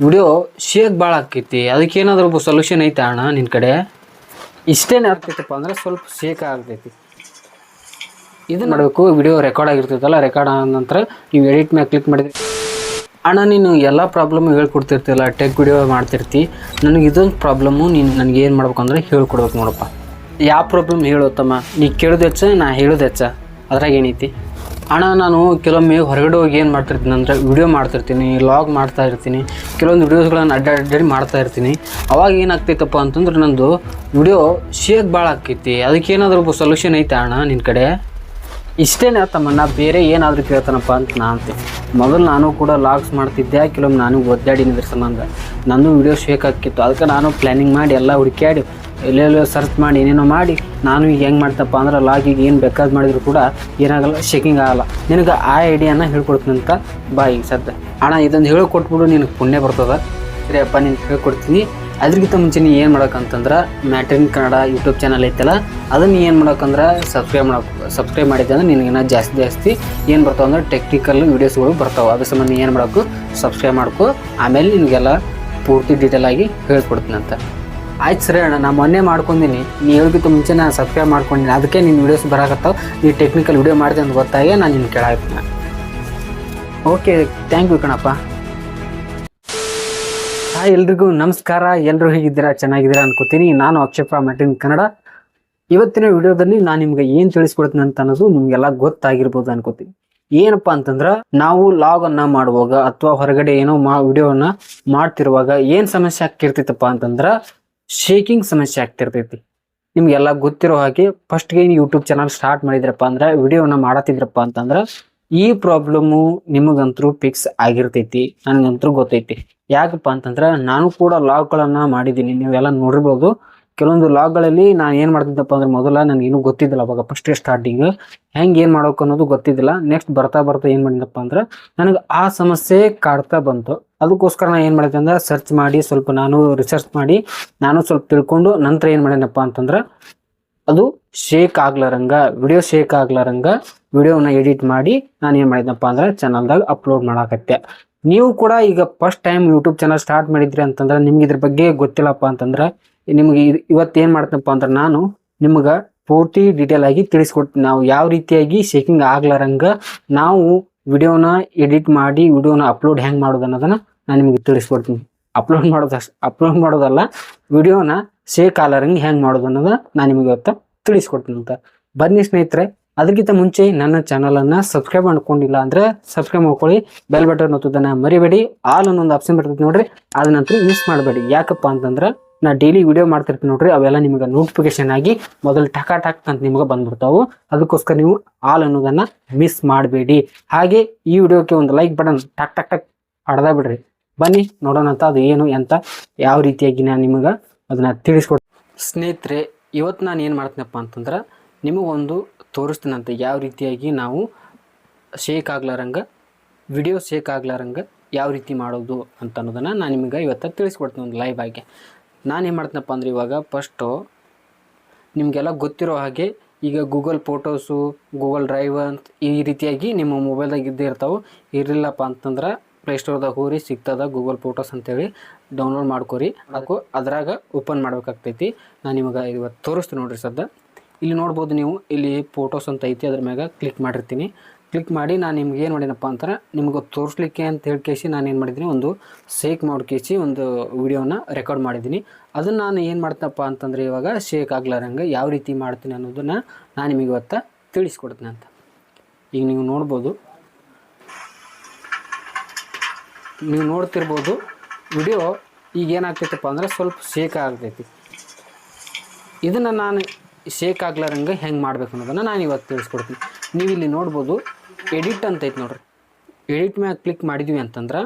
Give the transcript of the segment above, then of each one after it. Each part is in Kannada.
ವಿಡಿಯೋ ಶೇಕ್ ಭಾಳ ಆಕೈತಿ. ಅದಕ್ಕೇನಾದ್ರೂ ಸೊಲ್ಯೂಷನ್ ಐತೆ ಅಣ್ಣ ನಿನ್ನ ಕಡೆ? ಇಷ್ಟೇನು ಆಗ್ತೈತಪ್ಪ ಅಂದ್ರೆ ಸ್ವಲ್ಪ ಶೇಕ್ ಆಗ್ತೈತಿ. ಇದು ಮಾಡಬೇಕು, ವಿಡಿಯೋ ರೆಕಾರ್ಡ್ ಆಗಿರ್ತೈತಲ್ಲ, ರೆಕಾರ್ಡ್ ಆದ ನಂತರ ನೀವು ಎಡಿಟ್ ಮೇಲೆ ಕ್ಲಿಕ್ ಮಾಡಿದ್ರಿ ಅಣ್ಣ, ನೀನು ಎಲ್ಲ ಪ್ರಾಬ್ಲಮ್ ಹೇಳ್ಕೊಡ್ತಿರ್ತಿಲ್ಲ, ಟೆಕ್ ವಿಡಿಯೋ ಮಾಡ್ತಿರ್ತಿ. ನನಗೆ ಇದೊಂದು ಪ್ರಾಬ್ಲಮ್ಮು ನೀನು ನನಗೆ ಏನು ಮಾಡ್ಬೇಕು ಅಂದ್ರೆ ಹೇಳ್ಕೊಡ್ಬೇಕು ನೋಡಪ್ಪ. ಯಾವ ಪ್ರಾಬ್ಲಮ್ ಹೇಳುತ್ತಮ್ಮ? ನೀ ಕೇಳೋದು ಹೆಚ್ಚ, ನಾ ಹೇಳೋದು ಹೆಚ್ಚ, ಅದ್ರಾಗ ಏನೈತಿ ಅಣ್ಣ? ನಾನು ಕೆಲವೊಮ್ಮೆ ಹೊರಗಡೆ ಹೋಗಿ ಏನು ಮಾಡ್ತಿರ್ತೀನಿ ಅಂದರೆ ವಿಡಿಯೋ ಮಾಡ್ತಿರ್ತೀನಿ, ಲಾಗ್ ಮಾಡ್ತಾ ಇರ್ತೀನಿ, ಕೆಲವೊಂದು ವಿಡಿಯೋಸ್ಗಳನ್ನು ಅಡ್ಡಾಡಿ ಮಾಡ್ತಾ ಇರ್ತೀನಿ. ಅವಾಗ ಏನಾಗ್ತೈತಪ್ಪ ಅಂತಂದ್ರೆ ನಂದು ವಿಡಿಯೋ ಶೇಕ್ ಭಾಳ ಆಕೈತಿ. ಅದಕ್ಕೇನಾದ್ರೂ ಸೊಲ್ಯೂಷನ್ ಐತೆ ಅಣ್ಣ ನಿನ್ನ ಕಡೆ? ಇಷ್ಟೇನೇ ಆತಮ್ಮ, ನಾ ಬೇರೆ ಏನಾದರೂ ಕೇಳ್ತಾನಪ್ಪ ಅಂತ ನಾ ಅಂತೀನಿ. ಮೊದಲು ನಾನು ಕೂಡ ಲಾಗ್ಸ್ ಮಾಡ್ತಿದ್ದೆ, ಕೆಲವೊಮ್ಮೆ ನಾನು ಒದ್ದಾಡಿನಿದ್ರ ಸಂಬಂಧ ನನ್ನ ವಿಡಿಯೋ ಶೇಕ್ ಹಾಕಿತ್ತು. ಅದಕ್ಕೆ ನಾನು ಪ್ಲ್ಯಾನಿಂಗ್ ಮಾಡಿ ಎಲ್ಲ ಹುಡುಕ್ಯಾಡಿ ಎಲ್ಲೆಲ್ಲೋ ಸರ್ಚ್ ಮಾಡಿ ಏನೇನೋ ಮಾಡಿ ನಾನು ಈಗ ಹೆಂಗೆ ಮಾಡ್ತಪ್ಪ ಅಂದ್ರೆ ಲಾಗಿಗೆ ಏನು ಬೇಕಾದ್ ಮಾಡಿದ್ರು ಕೂಡ ಏನಾಗಲ್ಲ, ಶೇಕಿಂಗ್ ಆಗಲ್ಲ. ನಿನಗೆ ಆ ಐಡಿಯಾನ ಹೇಳ್ಕೊಡ್ತೀನಿ ಅಂತ ಬಾ ಈಗ ಸದ್ಯ. ಅಣ್ಣ ಇದೊಂದು ಹೇಳ್ಕೊಟ್ಬಿಡು, ನಿನಗೆ ಪುಣ್ಯ ಬರ್ತದೆ. ಸರಿ ಅಪ್ಪ, ನಿನಗೆ ಹೇಳ್ಕೊಡ್ತೀನಿ. ಅದ್ರಿಗಿಂತ ಮುಂಚೆ ನೀ ಏನು ಮಾಡೋಕ್ಕಂತಂದ್ರೆ ಮ್ಯಾಟ್ರಿನ್ ಕನ್ನಡ ಯೂಟ್ಯೂಬ್ ಚಾನಲ್ ಐತಲ್ಲ, ಅದನ್ನು ಏನು ಮಾಡೋಕ್ಕಂದ್ರೆ ಸಬ್ಸ್ಕ್ರೈಬ್ ಮಾಡಿದ್ದೆ ಅಂದ್ರೆ ನಿನಗೇನ ಜಾಸ್ತಿ ಏನು ಬರ್ತಾವೆ ಅಂದ್ರೆ ಟೆಕ್ನಿಕಲ್ ವೀಡಿಯೋಸ್ಗಳು ಬರ್ತಾವೆ. ಅದ್ರ ಸಂಬಂಧ ಏನು ಮಾಡೋಕ್ಕೂ ಸಬ್ಸ್ಕ್ರೈಬ್ ಮಾಡ್ಕೊ. ಆಮೇಲೆ ನಿನಗೆಲ್ಲ ಪೂರ್ತಿ ಡೀಟೇಲಾಗಿ ಹೇಳ್ಕೊಡ್ತೀನಿ ಅಂತ. ಆಯ್ತು ಸರಿ ಅಣ್ಣ, ನಾ ಮೊನ್ನೆ ಮಾಡ್ಕೊಂಡಿನಿ. ನೀ ಹೇಳೋಕ್ಕಿಂತ ಮುಂಚೆ ನಾನು ಸಬ್ಸ್ಕ್ರೈಬ್ ಮಾಡ್ಕೊಂಡಿನಿ, ಅದಕ್ಕೆ ನಿನ್ನ ವೀಡಿಯೋಸ್ ಬರಾಕತ್ತಾವ. ನೀ ಟೆಕ್ನಿಕಲ್ ವೀಡಿಯೋ ಮಾಡ್ತೀನಿ ಅಂತ ಗೊತ್ತಾಗಿ ನಾನು ನಿನ್ನ ಕೇಳಾಗ್ತೀನಿ. ಓಕೆ, ಥ್ಯಾಂಕ್ ಯು ಕಣಪ್ಪ. ಹಾಯ್ ಎಲ್ರಿಗೂ ನಮಸ್ಕಾರ. ಎಲ್ಲರೂ ಹೇಗಿದ್ದೀರಾ? ಚೆನ್ನಾಗಿದ್ದೀರಾ ಅನ್ಕೋತೀನಿ. ನಾನು ಅಕ್ಷಯಪ್ಪ ಮ್ಯಾಟ್ರಿನ್ ಕನ್ನಡ. ಇವತ್ತಿನ ವಿಡಿಯೋದಲ್ಲಿ ನಾನು ನಿಮ್ಗೆ ಏನು ತಿಳಿಸ್ಕೊಡ್ತೀನಿ ಅಂತ ಅನ್ನೋದು ನಿಮಗೆಲ್ಲ ಗೊತ್ತಾಗಿರ್ಬೋದು ಅನ್ಕೋತೀನಿ. ಏನಪ್ಪಾ ಅಂತಂದ್ರೆ, ನಾವು ಲಾಗ್ ಅನ್ನ ಮಾಡುವಾಗ ಅಥವಾ ಹೊರಗಡೆ ಏನೋ ವಿಡಿಯೋನ ಮಾಡ್ತಿರುವಾಗ ಏನು ಸಮಸ್ಯೆ ಆಗ್ತಿರ್ತೈತಪ್ಪ ಅಂತಂದ್ರೆ ಶೇಕಿಂಗ್ ಸಮಸ್ಯೆ ಆಗ್ತಿರ್ತೈತಿ. ನಿಮ್ಗೆಲ್ಲ ಗೊತ್ತಿರೋ ಹಾಗೆ ಫಸ್ಟ್ಗೆ ನೀವು ಯೂಟ್ಯೂಬ್ ಚಾನಲ್ ಸ್ಟಾರ್ಟ್ ಮಾಡಿದ್ರಪ್ಪ ಅಂದ್ರೆ ವಿಡಿಯೋನ ಮಾಡತ್ತಿದ್ರಪ್ಪ ಅಂತಂದ್ರೆ ಈ ಪ್ರಾಬ್ಲಮ್ಮು ನಿಮಗಂತರೂ ಫಿಕ್ಸ್ ಆಗಿರ್ತೈತಿ. ನನಗಂತರೂ ಗೊತ್ತೈತಿ. ಯಾಕಪ್ಪ ಅಂತಂದ್ರೆ ನಾನು ಕೂಡ ಲಾಗ್ಗಳನ್ನು ಮಾಡಿದ್ದೀನಿ, ನೀವೆಲ್ಲ ನೋಡಿರ್ಬೋದು. ಕೆಲವೊಂದು ಲಾಗ್ಗಳಲ್ಲಿ ನಾನು ಏನು ಮಾಡ್ತಿದ್ದಪ್ಪ ಅಂದ್ರೆ ಮೊದಲ ನನಗೇನು ಗೊತ್ತಿದ್ದಿಲ್ಲ. ಅವಾಗ ಫಸ್ಟ್ ಸ್ಟಾರ್ಟಿಂಗ್ ಹೆಂಗೆ ಏನು ಮಾಡೋಕೆ ಅನ್ನೋದು ಗೊತ್ತಿದ್ದಿಲ್ಲ. ನೆಕ್ಸ್ಟ್ ಬರ್ತಾ ಏನು ಮಾಡಿದಪ್ಪ ಅಂದ್ರೆ ನನಗೆ ಆ ಸಮಸ್ಯೆ ಕಾಡ್ತಾ ಬಂತು. ಅದಕ್ಕೋಸ್ಕರ ನಾನು ಏನು ಮಾಡಿದೆ ಅಂದ್ರೆ ಸರ್ಚ್ ಮಾಡಿ ಸ್ವಲ್ಪ ನಾನು ರಿಸರ್ಚ್ ಮಾಡಿ ನಾನು ಸ್ವಲ್ಪ ತಿಳ್ಕೊಂಡು ನಂತರ ಏನು ಮಾಡಿದಪ್ಪ ಅಂತಂದ್ರೆ ಅದು ಶೇಕ್ ಆಗ್ಲಾರಂಗ ವಿಡಿಯೋ ಶೇಕ್ ಆಗ್ಲಾರಂಗ ವಿಡಿಯೋನ ಎಡಿಟ್ ಮಾಡಿ ನಾನು ಏನು ಮಾಡಿದ್ನಪ್ಪ ಅಂದ್ರೆ ಚಾನಲ್ದಾಗ ಅಪ್ಲೋಡ್ ಮಾಡಾಕತ್ತೆ. ನೀವು ಕೂಡ ಈಗ first time YouTube channel start ಮಾಡಿದ್ರಿ ಅಂತಂದ್ರೆ ನಿಮ್ಗೆ ಇದ್ರ ಬಗ್ಗೆ ಗೊತ್ತಿಲ್ಲಪ್ಪ ಅಂತಂದ್ರೆ ನಿಮ್ಗೆ ಇವತ್ತೇನು ಮಾಡ್ತೀನಪ್ಪ ಅಂದ್ರೆ ನಾನು ನಿಮ್ಗೆ ಪೂರ್ತಿ ಡೀಟೇಲ್ ಆಗಿ ತಿಳಿಸ್ಕೊಡ್ತೀನಿ. ನಾವು ಯಾವ ರೀತಿಯಾಗಿ ಶೇಕಿಂಗ್ ಆಗ್ಲಾರಂಗ ನಾವು ವಿಡಿಯೋನ ಎಡಿಟ್ ಮಾಡಿ ವಿಡಿಯೋನ ಅಪ್ಲೋಡ್ ಹೆಂಗೆ ಮಾಡೋದು ಅನ್ನೋದನ್ನ ನಾನು ನಿಮಗೆ ತಿಳಿಸ್ಕೊಡ್ತೀನಿ. ಅಪ್ಲೋಡ್ ಮಾಡೋದಲ್ಲ, ವಿಡಿಯೋನ ಶೇಕ್ ಆಗ್ಲಾರಂಗೆ ಹೆಂಗೆ ಮಾಡೋದು ಅನ್ನೋದನ್ನ ನಾನು ನಿಮಗೆ ಇವತ್ತು ತಿಳಿಸ್ಕೊಡ್ತೀನಿ ಅಂತ. ಬನ್ನಿ ಸ್ನೇಹಿತರೆ, ಅದಕ್ಕಿಂತ ಮುಂಚೆ ನನ್ನ ಚಾನಲನ್ನು ಸಬ್ಸ್ಕ್ರೈಬ್ ಮಾಡ್ಕೊಂಡಿಲ್ಲ ಅಂದರೆ ಸಬ್ಸ್ಕ್ರೈಬ್ ಮಾಡ್ಕೊಳ್ಳಿ. ಬೆಲ್ ಬಟನ್ ಒತ್ತೋದನ್ನು ಮರಿಬೇಡಿ. ಆಲ್ ಅನ್ನೊಂದು ಆಪ್ಷನ್ ಬರ್ತೈತೆ ನೋಡ್ರಿ, ಅದನ್ನಂತೂ ಮಿಸ್ ಮಾಡಬೇಡಿ. ಯಾಕಪ್ಪ ಅಂತಂದ್ರೆ ನಾ ಡೈಲಿ ವಿಡಿಯೋ ಮಾಡ್ತಿರ್ತೀನಿ ನೋಡ್ರಿ, ಅವೆಲ್ಲ ನಿಮಗೆ ನೋಟಿಫಿಕೇಶನ್ ಆಗಿ ಮೊದಲು ಟಕ್ ಅಂತ ನಿಮ್ಗೆ ಬಂದ್ಬಿಡ್ತಾವೆ. ಅದಕ್ಕೋಸ್ಕರ ನೀವು ಆಲ್ ಅನ್ನೋದನ್ನು ಮಿಸ್ ಮಾಡಬೇಡಿ. ಹಾಗೆ ಈ ವಿಡಿಯೋಕ್ಕೆ ಒಂದು ಲೈಕ್ ಬಟನ್ ಟಕ್ ಹೊಡೆದ ಬಿಡ್ರಿ. ಬನ್ನಿ ನೋಡೋಣ ಅಂತ ಅದು ಏನು ಅಂತ ಯಾವ ರೀತಿಯಾಗಿ ನಾನು ನಿಮಗೆ ಅದನ್ನು ತಿಳಿಸ್ಕೊಡ್ತೀನಿ. ಸ್ನೇಹಿತರೆ, ಇವತ್ತು ನಾನು ಏನು ಮಾಡ್ತೀನಪ್ಪ ಅಂತಂದ್ರೆ ನಿಮಗೊಂದು ತೋರಿಸ್ತೀನಂತೆ ಯಾವ ರೀತಿಯಾಗಿ ನಾವು ಶೇಕ್ ಆಗ್ಲಾರಂಗ ವಿಡಿಯೋ ಶೇಕ್ ಆಗ್ಲಾರಂಗ ಯಾವ ರೀತಿ ಮಾಡೋದು ಅಂತ ಅನ್ನೋದನ್ನು ನಾನು ನಿಮಗೆ ಇವತ್ತು ತಿಳಿಸ್ಕೊಡ್ತೀನಿ ಒಂದು ಲೈವ್ ಆಗಿ. ನಾನೇನು ಮಾಡ್ತೀನಪ್ಪ ಅಂದ್ರೆ ಇವಾಗ ಫಸ್ಟು ನಿಮಗೆಲ್ಲ ಗೊತ್ತಿರೋ ಹಾಗೆ ಈಗ ಗೂಗಲ್ ಫೋಟೋಸು, ಗೂಗಲ್ ಡ್ರೈವ್ ಅಂತ ಈ ರೀತಿಯಾಗಿ ನಿಮ್ಮ ಮೊಬೈಲ್ದಾಗ ಇದ್ದೇ ಇರ್ತಾವೆ. ಇರಲಿಲ್ಲಪ್ಪ ಅಂತಂದ್ರೆ ಪ್ಲೇಸ್ಟೋರ್ದಾಗ ಹೋಗಿ ಸಿಗ್ತದ ಗೂಗಲ್ ಫೋಟೋಸ್ ಅಂತೇಳಿ ಡೌನ್ಲೋಡ್ ಮಾಡ್ಕೊರಿ. ಅದ್ರಾಗ ಓಪನ್ ಮಾಡ್ಬೇಕಾಗ್ತೈತಿ. ನಾನು ನಿಮಗೆ ಇವತ್ತು ತೋರಿಸ್ತೀನಿ ನೋಡ್ರಿ. ಸದ್ಯ ಇಲ್ಲಿ ನೋಡ್ಬೋದು ನೀವು, ಇಲ್ಲಿ ಫೋಟೋಸ್ ಅಂತ ಐತಿ, ಅದ್ರ ಮ್ಯಾಗ ಕ್ಲಿಕ್ ಮಾಡಿರ್ತೀನಿ. ಕ್ಲಿಕ್ ಮಾಡಿ ನಾನು ನಿಮ್ಗೆ ಏನು ಮಾಡಿನಪ್ಪ ಅಂದ್ರೆ ನಿಮ್ಗೆ ತೋರಿಸ್ಲಿಕ್ಕೆ ಅಂತ ಹೇಳ್ಕೇಸಿ ನಾನು ಏನು ಮಾಡಿದ್ದೀನಿ, ಒಂದು ಶೇಕ್ ಮಾಡ್ಕೇಸಿ ಒಂದು ವಿಡಿಯೋನ ರೆಕಾರ್ಡ್ ಮಾಡಿದ್ದೀನಿ. ಅದನ್ನು ನಾನು ಏನು ಮಾಡ್ತಪ್ಪ ಅಂತಂದರೆ ಇವಾಗ ಶೇಕ್ ಆಗ್ಲಾರಂಗೆ ಯಾವ ರೀತಿ ಮಾಡ್ತೀನಿ ಅನ್ನೋದನ್ನು ನಾನು ನಿಮಗೆ ಇವತ್ತು ತಿಳಿಸ್ಕೊಡ್ತೀನಿ ಅಂತ. ಈಗ ನೀವು ನೋಡ್ಬೋದು, ನೀವು ನೋಡ್ತಿರ್ಬೋದು ವಿಡಿಯೋ ಈಗ ಏನಾಗ್ತೈತಪ್ಪ ಅಂದ್ರೆ ಸ್ವಲ್ಪ ಶೇಕ್ ಆಗ್ತೈತಿ. ಇದನ್ನು ನಾನು ಶೇಕ್ ಆಗ್ಲಾರಂಗೆ ಹೆಂಗೆ ಮಾಡ್ಬೇಕು ಅನ್ನೋದನ್ನು ನಾನು ಇವತ್ತು ತಿಳಿಸ್ಕೊಡ್ತೀನಿ. ನೀವು ಇಲ್ಲಿ ನೋಡ್ಬೋದು ಎಡಿಟ್ ಅಂತೈತೆ ನೋಡ್ರಿ. ಎಡಿಟ್ ಮ್ಯಾಗ ಕ್ಲಿಕ್ ಮಾಡಿದ್ವಿ ಅಂತಂದ್ರೆ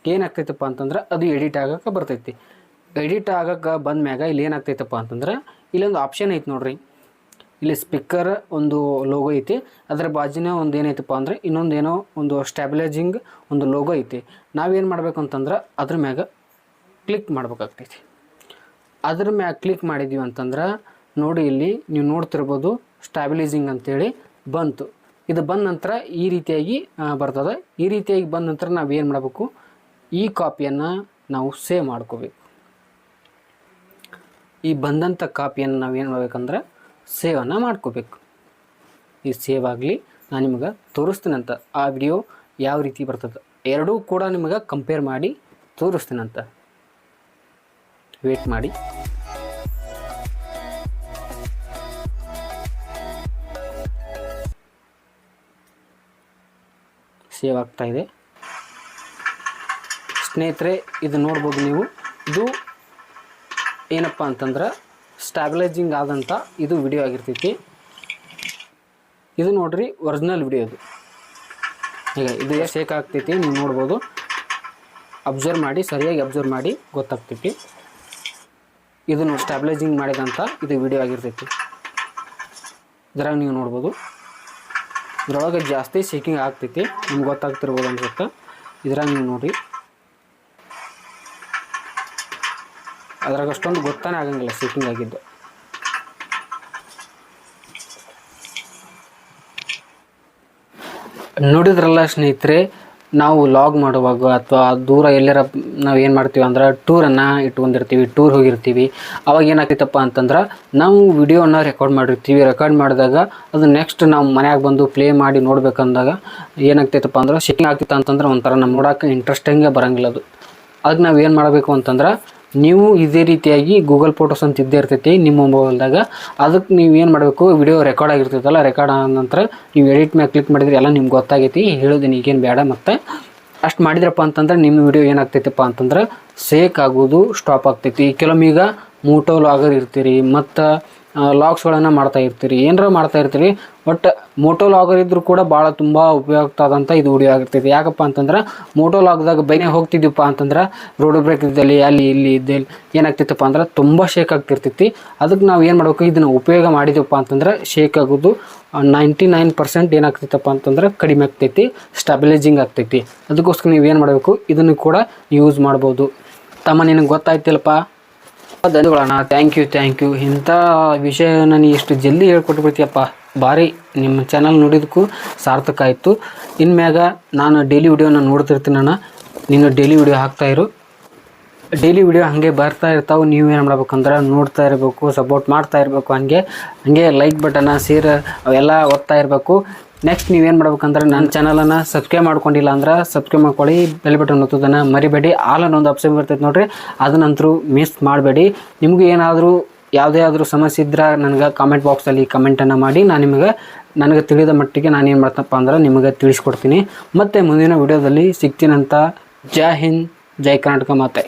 ಏನಾಗ್ತೈತಪ್ಪ ಅಂತಂದ್ರೆ ಅದು ಎಡಿಟ್ ಆಗೋಕೆ ಬರ್ತೈತಿ. ಎಡಿಟ್ ಆಗೋಕೆ ಬಂದ ಮ್ಯಾಗ ಇಲ್ಲಿ ಏನಾಗ್ತೈತಪ್ಪ ಅಂತಂದ್ರೆ ಇಲ್ಲೊಂದು ಆಪ್ಷನ್ ಐತೆ ನೋಡ್ರಿ. ಇಲ್ಲಿ ಸ್ಪೀಕರ್ ಒಂದು ಲೋಗೋ ಐತಿ, ಅದರ ಬಾಜಿನ ಒಂದು ಏನೈತಪ್ಪ ಅಂದರೆ ಇನ್ನೊಂದೇನೋ ಒಂದು ಸ್ಟ್ಯಾಬಿಲೈಜಿಂಗ್ ಒಂದು ಲೋಗೋ ಐತಿ. ನಾವೇನು ಮಾಡಬೇಕು ಅಂತಂದ್ರೆ ಅದ್ರ ಮ್ಯಾಗ ಕ್ಲಿಕ್ ಮಾಡ್ಬೇಕಾಗ್ತೈತಿ. ಅದ್ರ ಮ್ಯಾಗ ಕ್ಲಿಕ್ ಮಾಡಿದ್ವಿ ಅಂತಂದ್ರೆ ನೋಡಿ, ಇಲ್ಲಿ ನೀವು ನೋಡ್ತಿರ್ಬೋದು ಸ್ಟ್ಯಾಬಿಲೈಜಿಂಗ್ ಅಂತೇಳಿ ಬಂತು. ಇದು ಬಂದ ನಂತರ ಈ ರೀತಿಯಾಗಿ ಬರ್ತದೆ. ಈ ರೀತಿಯಾಗಿ ಬಂದ ನಂತರ ನಾವು ಏನು ಮಾಡಬೇಕು, ಈ ಕಾಪಿಯನ್ನು ನಾವು ಸೇವ್ ಮಾಡ್ಕೋಬೇಕು. ಈ ಬಂದಂಥ ಕಾಪಿಯನ್ನು ನಾವು ಏನು ಮಾಡಬೇಕಂದ್ರೆ ಸೇವನ್ನು ಮಾಡ್ಕೋಬೇಕು. ಈ ಸೇವ್ ಆಗಲಿ, ನಾನು ನಿಮಗೆ ತೋರಿಸ್ತೀನಂತ ಆ ವಿಡಿಯೋ ಯಾವ ರೀತಿ ಬರ್ತದೆ ಎರಡೂ ಕೂಡ ನಿಮಗೆ ಕಂಪೇರ್ ಮಾಡಿ ತೋರಿಸ್ತೀನಂತ. ವೇಟ್ ಮಾಡಿ. ಸೇವ್ ಆಗ್ತಾ ಇದೆ ಸ್ನೇಹಿತರೆ. ಇದು ನೋಡ್ಬೋದು ನೀವು. ಇದು ಏನಪ್ಪ ಅಂತಂದ್ರೆ ಸ್ಟ್ಯಾಬಿಲೈಜಿಂಗ್ ಆದಂಥ ಇದು ವಿಡಿಯೋ ಆಗಿರ್ತೈತಿ. ಇದು ನೋಡ್ರಿ ಒರಿಜಿನಲ್ ವಿಡಿಯೋ. ಇದು ಈಗ ಇದು ಶೇಕ್ ಆಗ್ತೈತಿ, ನೀವು ನೋಡ್ಬೋದು. ಅಬ್ಸರ್ವ್ ಮಾಡಿ, ಸರಿಯಾಗಿ ಅಬ್ಸರ್ವ್ ಮಾಡಿ ಗೊತ್ತಾಗ್ತೈತಿ. ಇದು ನೋಡಿ ಸ್ಟ್ಯಾಬಿಲೈಜಿಂಗ್ ಮಾಡಿದಂಥ ಇದು ವಿಡಿಯೋ ಆಗಿರ್ತೈತಿ. ಇದ್ರಾಗ ನೀವು ನೋಡ್ಬೋದು, ಇದ್ರೊಳಗೆ ಜಾಸ್ತಿ ಶೇಕಿಂಗ್ ಆಗ್ತೈತಿ, ನಿಮ್ಗೆ ಗೊತ್ತಾಗ್ತಿರ್ಬೋದು ಅನ್ಸುತ್ತೆ. ಇದ್ರಾಗ ನೀವು ನೋಡಿರಿ, ಅದ್ರಾಗ ಅಷ್ಟೊಂದು ಗೊತ್ತಾನೇ ಆಗಂಗಿಲ್ಲ ಶೇಕಿಂಗ್ ಆಗಿದ್ದು. ನೋಡಿದ್ರಲ್ಲ ಸ್ನೇಹಿತರೆ, ನಾವು ಲಾಗ್ ಮಾಡುವಾಗ ಅಥವಾ ದೂರ ಎಲ್ಲರ ನಾವು ಏನು ಮಾಡ್ತೀವಿ ಅಂದ್ರೆ ಟೂರನ್ನು ಇಟ್ಕೊಂಡಿರ್ತೀವಿ, ಟೂರ್ ಹೋಗಿರ್ತೀವಿ. ಅವಾಗ ಏನಾಗ್ತೈತಪ್ಪ ಅಂತಂದ್ರೆ ನಾವು ವಿಡಿಯೋನ ರೆಕಾರ್ಡ್ ಮಾಡಿರ್ತೀವಿ. ರೆಕಾರ್ಡ್ ಮಾಡಿದಾಗ ಅದು ನೆಕ್ಸ್ಟ್ ನಾವು ಮನ್ಯಾಗ ಬಂದು ಪ್ಲೇ ಮಾಡಿ ನೋಡ್ಬೇಕಂದಾಗ ಏನಾಗ್ತೈತಪ್ಪ ಅಂದ್ರೆ ಶೇಕಿಂಗ್ ಆಗ್ತಿತ್ತು ಅಂತಂದ್ರೆ ಒಂಥರ ನಮ್ಮ ನೋಡೋಕೆ ಇಂಟ್ರೆಸ್ಟಿಂಗೇ ಬರೋಂಗಿಲ್ಲ ಅದು. ಅದಕ್ಕೆ ನಾವು ಏನು ಮಾಡಬೇಕು ಅಂತಂದ್ರೆ, ನೀವು ಇದೇ ರೀತಿಯಾಗಿ ಗೂಗಲ್ ಫೋಟೋಸ್ ಅಂತ ಇದ್ದೇ ಇರ್ತೈತಿ ನಿಮ್ಮ ಮೊಬೈಲ್ದಾಗ. ಅದಕ್ಕೆ ನೀವು ಏನು ಮಾಡಬೇಕು, ವಿಡಿಯೋ ರೆಕಾರ್ಡ್ ಆಗಿರ್ತೈತಲ್ಲ, ರೆಕಾರ್ಡ್ ಆದ ನಂತರ ನೀವು ಎಡಿಟ್ ಮೇಲೆ ಕ್ಲಿಕ್ ಮಾಡಿದ್ರೆ ಎಲ್ಲ ನಿಮ್ಗೆ ಗೊತ್ತಾಗೈತಿ. ಹೇಳೋದೇನು ಈಗೇನು ಬೇಡ. ಮತ್ತು ಅಷ್ಟು ಮಾಡಿದ್ರಪ್ಪ ಅಂತಂದ್ರೆ ನಿಮ್ಮ ವಿಡಿಯೋ ಏನಾಗ್ತೈತಪ್ಪ ಅಂತಂದ್ರೆ ಸೇಕ್ ಆಗೋದು ಸ್ಟಾಪ್ ಆಗ್ತೈತಿ. ಕೆಲವೊಮ್ಮೆ ಈಗ ಮೋಟೋ ಲಾಗರ್ ಇರ್ತೀರಿ ಮತ್ತು ಲಾಗ್ಸ್ಗಳನ್ನು ಮಾಡ್ತಾ ಇರ್ತೀರಿ, ಏನಾರ ಮಾಡ್ತಾ ಇರ್ತೀರಿ. ಬಟ್ ಮೋಟೋ ಲಾಗರ್ ಇದ್ದರೂ ಕೂಡ ಭಾಳ ತುಂಬ ಉಪಯುಕ್ತ ಆದಂಥ ಇದು ವಿಡಿಯೋ ಆಗಿರ್ತೈತಿ. ಯಾಕಪ್ಪ ಅಂತಂದ್ರೆ ಮೋಟೋ ಲಾಗ್ದಾಗ ಬೈನೇ ಹೋಗ್ತಿದ್ದೀವಪ್ಪ ಅಂತಂದ್ರೆ ರೋಡ್ ಬ್ರೇಕ್ ಇದ್ದಲ್ಲಿ ಅಲ್ಲಿ ಇಲ್ಲಿ ಇದ್ದಲ್ಲಿ ಏನಾಗ್ತೈತಪ್ಪ ಅಂದ್ರೆ ತುಂಬ ಶೇಕ್ ಆಗ್ತಿರ್ತೈತಿ. ಅದಕ್ಕೆ ನಾವು ಏನು ಮಾಡಬೇಕು, ಇದನ್ನು ಉಪಯೋಗ ಮಾಡಿದೆವಪ್ಪ ಅಂತಂದ್ರೆ ಶೇಕ್ ಆಗೋದು 99% ಏನಾಗ್ತೈತಪ್ಪ ಅಂತಂದ್ರೆ ಕಡಿಮೆ ಆಗ್ತೈತಿ, ಸ್ಟೆಬಿಲೈಜಿಂಗ್ ಆಗ್ತೈತಿ. ಅದಕ್ಕೋಸ್ಕರ ನೀವು ಏನು ಮಾಡಬೇಕು, ಇದನ್ನು ಕೂಡ ಯೂಸ್ ಮಾಡ್ಬೋದು. ತಮ್ಮ ನಿನಗೆ ಗೊತ್ತಾಯ್ತಿಲ್ಲಪ್ಪ, ಧನ್ಯವಾದಗಳಣ್ಣ. Thank you. ಇಂಥ ವಿಷಯನ ನೀ ಎಷ್ಟು ಜಲ್ದಿ ಹೇಳ್ಕೊಟ್ಬಿಡ್ತೀಯಪ್ಪ, ಭಾರಿ. ನಿಮ್ಮ ಚಾನಲ್ ನೋಡಿದಕ್ಕೂ ಸಾರ್ಥಕ ಆಯಿತು. ಇನ್ಮ್ಯಾಗ ನಾನು ಡೈಲಿ ವಿಡಿಯೋನ ನೋಡ್ತಿರ್ತೀನಣ್ಣ, ನೀನು ಡೈಲಿ ವಿಡಿಯೋ ಹಾಕ್ತಾಯಿರು. ಡೈಲಿ ವಿಡಿಯೋ ಹಾಗೆ ಬರ್ತಾ ಇರ್ತಾವೆ. ನೀವು ಏನು ಮಾಡ್ಬೇಕಂದ್ರೆ ನೋಡ್ತಾ ಇರಬೇಕು, ಸಪೋರ್ಟ್ ಮಾಡ್ತಾ ಇರಬೇಕು. ಹಾಗೆ ಲೈಕ್ ಬಟನ್ನ ಶೇರ್ ಅವೆಲ್ಲ ಒತ್ತಾ ಇರಬೇಕು. ನೆಕ್ಸ್ಟ್ ನೀವೇನು ಮಾಡ್ಬೇಕಂದ್ರೆ ನನ್ನ ಚಾನಲನ್ನು ಸಬ್ಸ್ಕ್ರೈಬ್ ಮಾಡ್ಕೊಂಡಿಲ್ಲ ಅಂದ್ರೆ ಸಬ್ಸ್ಕ್ರೈಬ್ ಮಾಡ್ಕೊಳ್ಳಿ, ಬೆಲ್ ಬಟನ್ ಒತ್ತೋದನ್ನು ಮರಿಬೇಡಿ. ಆಲ್ ಅನ್ನೋ ಒಂದು ಆಪ್ಷನ್ ಬರ್ತೈತೆ ನೋಡಿರಿ, ಅದನ್ನಂತರೂ ಮಿಸ್ ಮಾಡಬೇಡಿ. ನಿಮಗೂ ಏನಾದರೂ ಯಾವುದೇ ಆದರೂ ಸಮಸ್ಯೆ ಇದ್ರೆ ನನಗೆ ಕಾಮೆಂಟ್ ಬಾಕ್ಸಲ್ಲಿ ಕಮೆಂಟನ್ನು ಮಾಡಿ, ನನಗೆ ತಿಳಿದ ಮಟ್ಟಿಗೆ ನಾನು ಏನು ಮಾಡ್ತಪ್ಪ ಅಂದ್ರೆ ನಿಮಗೆ ತಿಳಿಸ್ಕೊಡ್ತೀನಿ. ಮತ್ತು ಮುಂದಿನ ವಿಡಿಯೋದಲ್ಲಿ ಸಿಗ್ತೀನಂತ. ಜೈ ಹಿಂದ್, ಜೈ ಕರ್ನಾಟಕ ಮಾತೆ.